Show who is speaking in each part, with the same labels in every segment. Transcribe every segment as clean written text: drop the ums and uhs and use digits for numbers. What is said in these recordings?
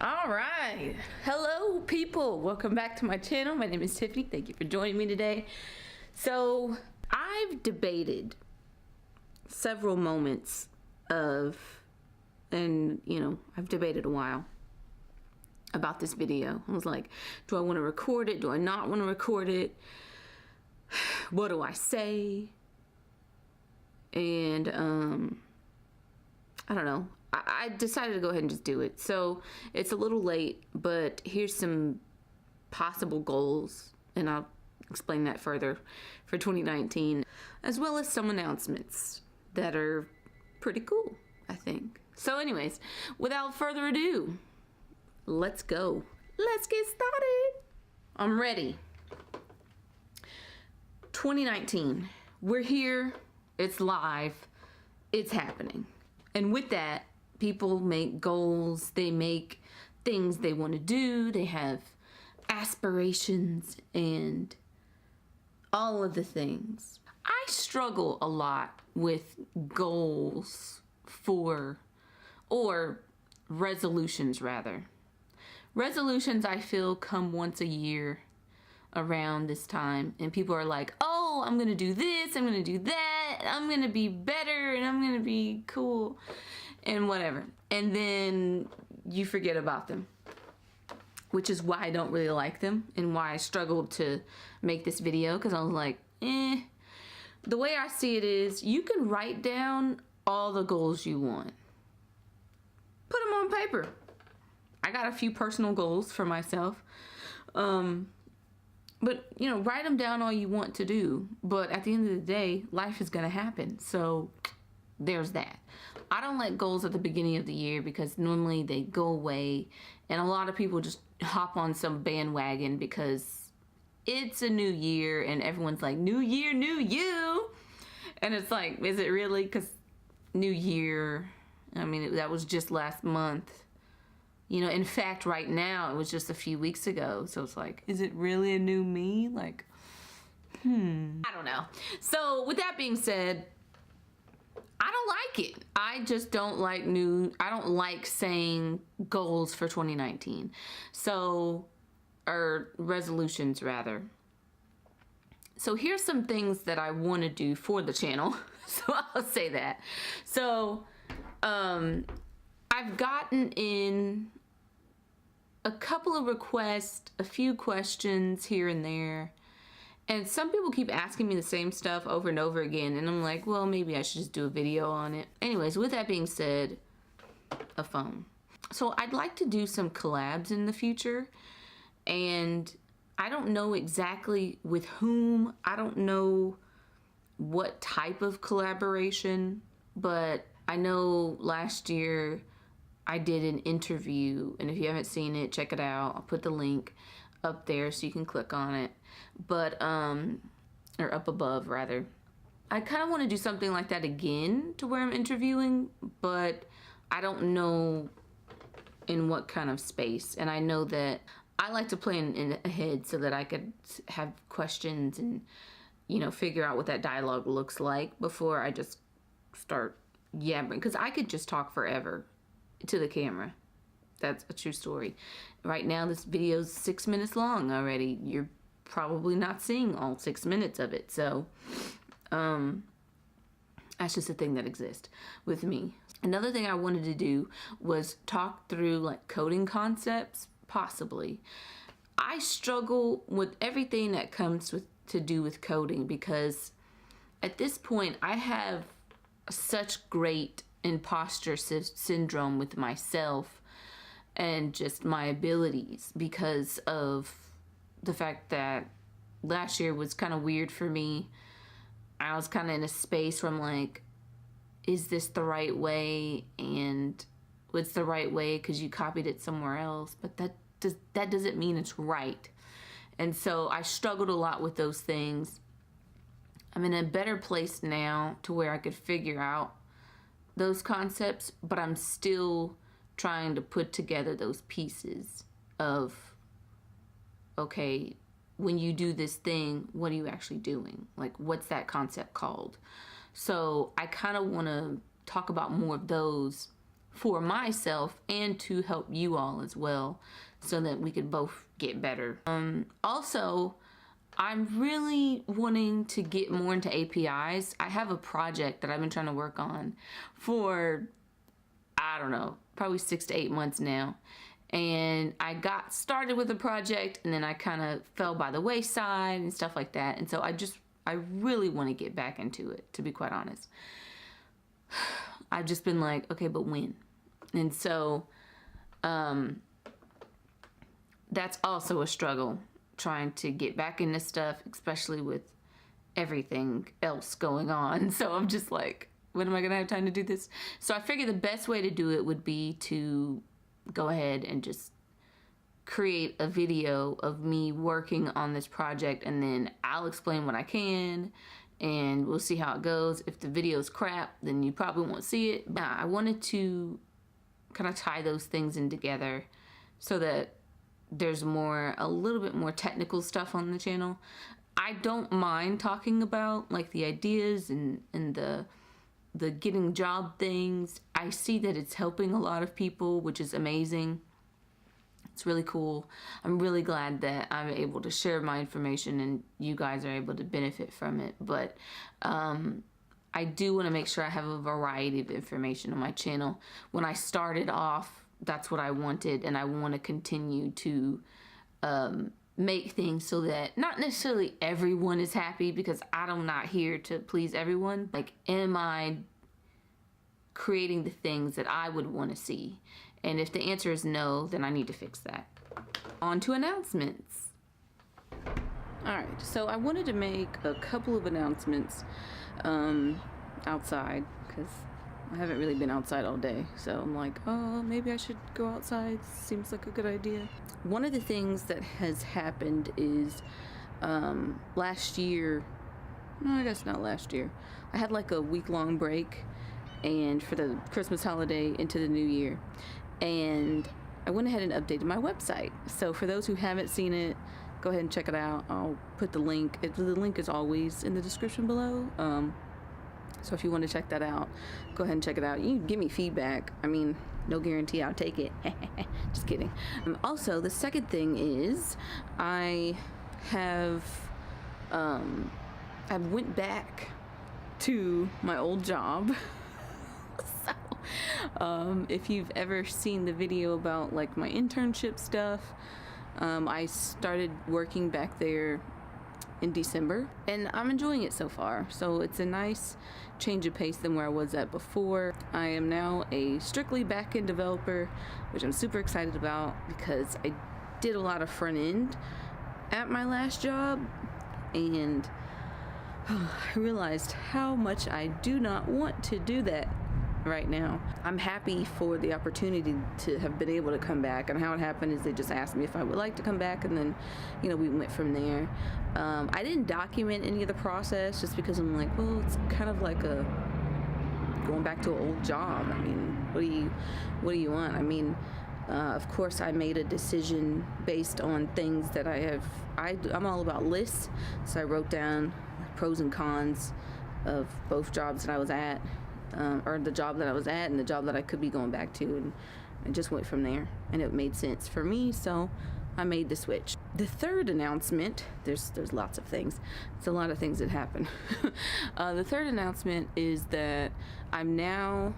Speaker 1: All right, hello people, welcome back to my channel. My name is Tiffany. Thank you for joining me today. So I've debated several moments of, and you know, I've debated a while about this video. I was like, do I want to record it? Do I not want to record it? What do I say? And I don't know. I decided to go ahead and just do it. So it's a little late, but here's some possible goals, and I'll explain that further for 2019, as well as some announcements that are pretty cool, I think. So anyways, without further ado, let's go. Let's get started. I'm ready. 2019, we're here, it's live, it's happening. And with that, people make goals, they make things they want to do, they have aspirations and all of the things. I struggle a lot with goals or resolutions rather. Resolutions I feel come once a year around this time, and people are like, oh, I'm gonna do this, I'm gonna do that, I'm gonna be better, and I'm gonna be cool and whatever, and then you forget about them, which is why I don't really like them and why I struggled to make this video, because I was like, the way I see it is, you can write down all the goals you want, put them on paper. I got a few personal goals for myself, but, you know, write them down all you want to do. But at the end of the day, life is going to happen. So there's that. I don't like goals at the beginning of the year because normally they go away. And a lot of people just hop on some bandwagon because it's a new year and everyone's like, new year, new you. And it's like, is it really? Because new year, I mean, that was just last month. You know, in fact, right now, it was just a few weeks ago. So it's like, is it really a new me? Like, I don't know. So with that being said, I don't like it. I just don't like I don't like saying goals for 2019. So, or resolutions rather. So here's some things that I want to do for the channel. So I'll say that. So, I've gotten in a couple of requests, a few questions here and there, and some people keep asking me the same stuff over and over again, and I'm like, well, maybe I should just do a video on it. Anyways, with that being said, a phone. So I'd like to do some collabs in the future, and I don't know exactly with whom. I don't know what type of collaboration, but I know last year I did an interview, and if you haven't seen it, check it out. I'll put the link up there so you can click on it, but or up above rather. I kind of want to do something like that again, to where I'm interviewing, but I don't know in what kind of space. And I know that I like to plan ahead so that I could have questions and, you know, figure out what that dialogue looks like before I just start yabbering, because I could just talk forever to the camera. That's a true story. Right now this video is 6 minutes long already. You're probably not seeing all 6 minutes of it. So that's just a thing that exists with me. Another thing I wanted to do was talk through like coding concepts, possibly. I struggle with everything that comes to do with coding, because at this point I have such great imposter syndrome with myself and just my abilities, because of the fact that last year was kind of weird for me. I was kind of in a space where I'm like, is this the right way? And it's the right way because you copied it somewhere else, but that doesn't mean it's right. And so I struggled a lot with those things. I'm in a better place now to where I could figure out those concepts, but I'm still trying to put together those pieces of, okay, when you do this thing, what are you actually doing? Like, what's that concept called? So I kind of want to talk about more of those for myself and to help you all as well, so that we could both get better. Also, I'm really wanting to get more into APIs. I have a project that I've been trying to work on for, I don't know, probably 6 to 8 months now. And I got started with the project and then I kind of fell by the wayside and stuff like that. And so I really want to get back into it, to be quite honest. I've just been like, okay, but when? And so that's also a struggle, trying to get back into stuff, especially with everything else going on. So I'm just like, when am I gonna have time to do this? So I figured the best way to do it would be to go ahead and just create a video of me working on this project, and then I'll explain what I can and we'll see how it goes. If the video's crap, then you probably won't see it. But I wanted to kind of tie those things in together so that there's a little bit more technical stuff on the channel. I don't mind talking about like the ideas and the getting job things. I see that it's helping a lot of people, which is amazing. It's really cool. I'm really glad that I'm able to share my information and you guys are able to benefit from it. But I do want to make sure I have a variety of information on my channel. When I started off, that's what I wanted, and I want to continue to make things so that not necessarily everyone is happy, because I'm not here to please everyone. Like, am I creating the things that I would want to see? And if the answer is no, then I need to fix that. On to announcements. Alright, so I wanted to make a couple of announcements outside, because I haven't really been outside all day. So I'm like, oh, maybe I should go outside. Seems like a good idea. One of the things that has happened is last year, no, I guess not last year, I had like a week-long break, and for the Christmas holiday into the new year, and I went ahead and updated my website. So for those who haven't seen it, go ahead and check it out. I'll put the link. The link is always in the description below. So if you want to check that out, go ahead and check it out. You can give me feedback. I mean, no guarantee I'll take it. Just kidding. Also, the second thing is I went back to my old job. So, if you've ever seen the video about like my internship stuff, I started working back there in December, and I'm enjoying it so far. So it's a nice change of pace than where I was at before. I am now a strictly back-end developer, which I'm super excited about because I did a lot of front end at my last job, and I realized how much I do not want to do that right now. I'm happy for the opportunity to have been able to come back, and how it happened is they just asked me if I would like to come back, and then, you know, we went from there. I didn't document any of the process just because I'm like, well, it's kind of like going back to an old job. I mean, what do you want? I mean, of course I made a decision based on things that I'm all about lists, so I wrote down pros and cons of both jobs that I was at, or the job that I was at and the job that I could be going back to, and I just went from there, and it made sense for me, so I made the switch. The third announcement, there's lots of things. It's a lot of things that happen. The third announcement is that I'm now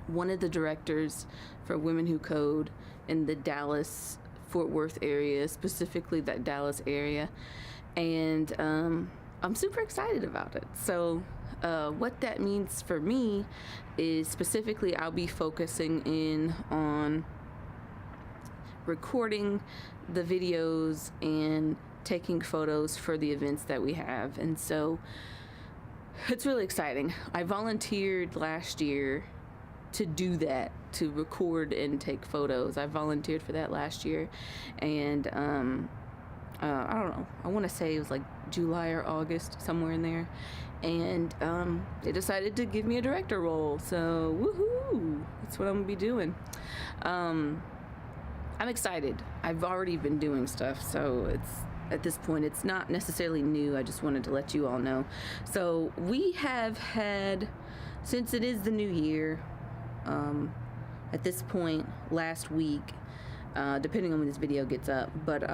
Speaker 1: one of the directors for Women Who Code in the Dallas Fort Worth area, specifically that Dallas area, and I'm super excited about it. So what that means for me is specifically I'll be focusing in on recording the videos and taking photos for the events that we have, and so it's really exciting. I volunteered last year to do that, to record and take photos. I volunteered for that last year, and I don't know, I want to say it was like July or August, somewhere in there, and they decided to give me a director role, so woohoo, that's what I'm gonna be doing. I'm excited. I've already been doing stuff, so at this point it's not necessarily new. I just wanted to let you all know. So we have had, since it is the new year, At this point, last week, depending on when this video gets up, but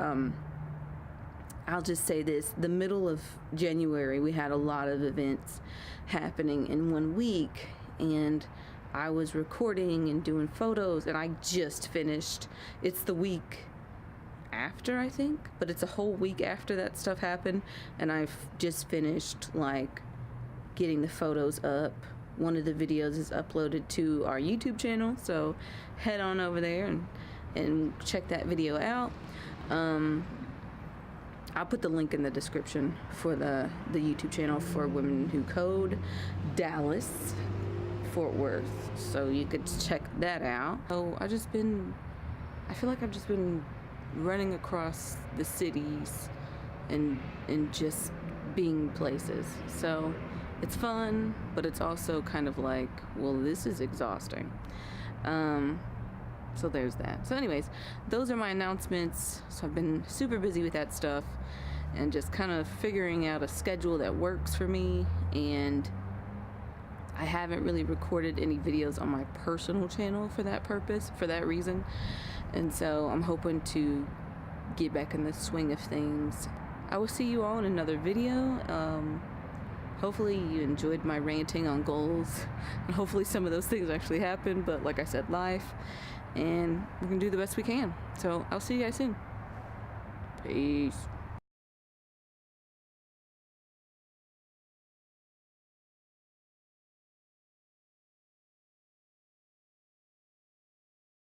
Speaker 1: I'll just say this: the middle of January, we had a lot of events happening in 1 week, and I was recording and doing photos, and I just finished. It's the week after, I think, but it's a whole week after that stuff happened, and I've just finished like getting the photos up. One of the videos is uploaded to our YouTube channel, so head on over there and check that video out. I'll put the link in the description for the YouTube channel for Women Who Code Dallas Fort Worth, so you could check that out. So I feel like I've just been running across the cities and just being places. So it's fun, but it's also kind of like, well, this is exhausting. So there's that. So anyways, those are my announcements. So I've been super busy with that stuff and just kind of figuring out a schedule that works for me. And I haven't really recorded any videos on my personal channel for that purpose, for that reason. And so I'm hoping to get back in the swing of things. I will see you all in another video. Hopefully you enjoyed my ranting on goals, and hopefully some of those things actually happen, but like I said, life, and we're gonna do the best we can. So I'll see you guys soon. Peace.